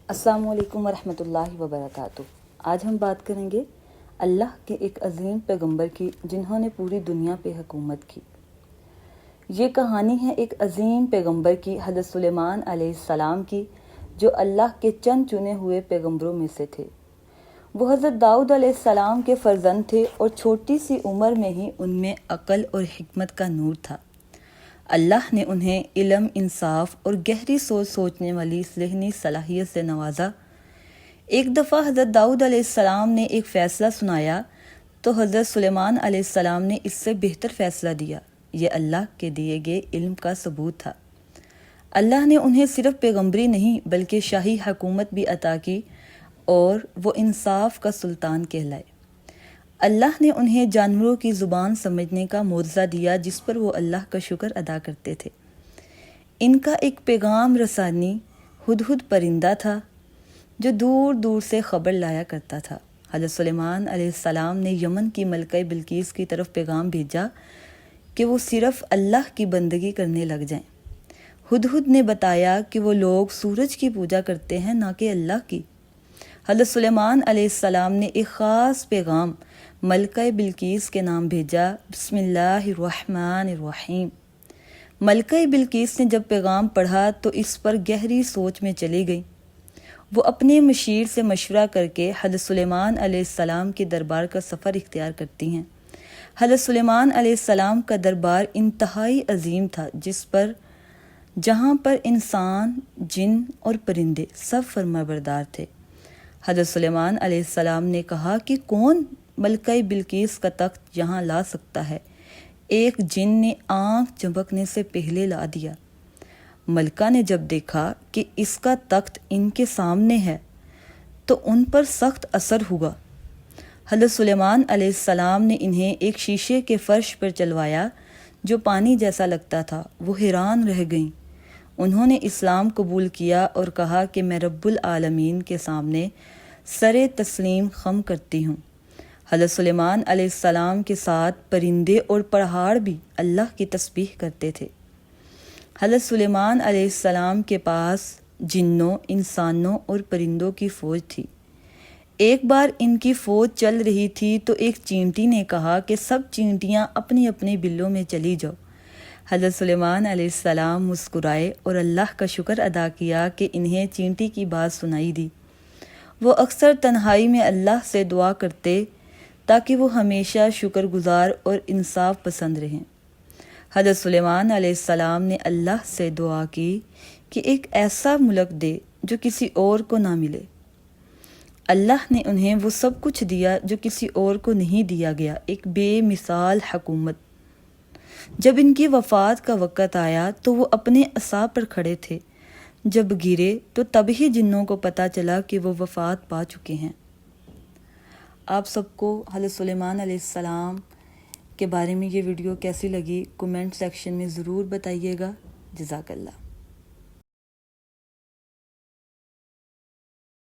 السلام علیکم ورحمۃ اللہ وبرکاتہ۔ آج ہم بات کریں گے اللہ کے ایک عظیم پیغمبر کی جنہوں نے پوری دنیا پہ حکومت کی۔ یہ کہانی ہے ایک عظیم پیغمبر کی، حضرت سلیمان علیہ السلام کی، جو اللہ کے چند چنے ہوئے پیغمبروں میں سے تھے۔ وہ حضرت داؤد علیہ السلام کے فرزند تھے اور چھوٹی سی عمر میں ہی ان میں عقل اور حکمت کا نور تھا۔ اللہ نے انہیں علم، انصاف اور گہری سوچ سوچنے والی ذہنی صلاحیت سے نوازا۔ ایک دفعہ حضرت داؤد علیہ السلام نے ایک فیصلہ سنایا تو حضرت سلیمان علیہ السلام نے اس سے بہتر فیصلہ دیا۔ یہ اللہ کے دیے گئے علم کا ثبوت تھا۔ اللہ نے انہیں صرف پیغمبری نہیں بلکہ شاہی حکومت بھی عطا کی اور وہ انصاف کا سلطان کہلائے۔ اللہ نے انہیں جانوروں کی زبان سمجھنے کا معجزہ دیا جس پر وہ اللہ کا شکر ادا کرتے تھے۔ ان کا ایک پیغام رسانی ہدہد پرندہ تھا جو دور دور سے خبر لایا کرتا تھا۔ حضرت سلیمان علیہ السلام نے یمن کی ملکہ بلقیس کی طرف پیغام بھیجا کہ وہ صرف اللہ کی بندگی کرنے لگ جائیں۔ ہدہد نے بتایا کہ وہ لوگ سورج کی پوجا کرتے ہیں نہ کہ اللہ کی۔ حضرت سلیمان علیہ السلام نے ایک خاص پیغام ملکہ بلقیس کے نام بھیجا، بسم اللہ الرحمن الرحیم۔ ملکہ بلقیس نے جب پیغام پڑھا تو اس پر گہری سوچ میں چلی گئی۔ وہ اپنے مشیر سے مشورہ کر کے حضرت سلیمان علیہ السلام کے دربار کا سفر اختیار کرتی ہیں۔ حضرت سلیمان علیہ السلام کا دربار انتہائی عظیم تھا جہاں پر انسان، جن اور پرندے سب فرمانبردار تھے۔ حضرت سلیمان علیہ السلام نے کہا کہ کون ملکہ بلقیس کا تخت یہاں لا سکتا ہے؟ ایک جن نے آنکھ چمکنے سے پہلے لا دیا۔ ملکہ نے جب دیکھا کہ اس کا تخت ان کے سامنے ہے تو ان پر سخت اثر ہوا۔ حضرت سلیمان علیہ السلام نے انہیں ایک شیشے کے فرش پر چلوایا جو پانی جیسا لگتا تھا۔ وہ حیران رہ گئیں۔ انہوں نے اسلام قبول کیا اور کہا کہ میں رب العالمین کے سامنے سر تسلیم خم کرتی ہوں۔ حضرت سلیمان علیہ السلام کے ساتھ پرندے اور پہاڑ بھی اللہ کی تسبیح کرتے تھے۔ حضرت سلیمان علیہ السلام کے پاس جنوں، انسانوں اور پرندوں کی فوج تھی۔ ایک بار ان کی فوج چل رہی تھی تو ایک چینٹی نے کہا کہ سب چینٹیاں اپنی اپنی بلوں میں چلی جاؤ۔ حضرت سلیمان علیہ السلام مسکرائے اور اللہ کا شکر ادا کیا کہ انہیں چینٹی کی بات سنائی دی۔ وہ اکثر تنہائی میں اللہ سے دعا کرتے تاکہ وہ ہمیشہ شکر گزار اور انصاف پسند رہیں۔ حضرت سلیمان علیہ السلام نے اللہ سے دعا کی کہ ایک ایسا ملک دے جو کسی اور کو نہ ملے۔ اللہ نے انہیں وہ سب کچھ دیا جو کسی اور کو نہیں دیا گیا، ایک بے مثال حکومت۔ جب ان کی وفات کا وقت آیا تو وہ اپنے عصا پر کھڑے تھے۔ جب گرے تو تب ہی جنوں کو پتہ چلا کہ وہ وفات پا چکے ہیں۔ آپ سب کو حضرت سلیمان علیہ السلام کے بارے میں یہ ویڈیو کیسی لگی کمنٹ سیکشن میں ضرور بتائیے گا۔ جزاک اللہ۔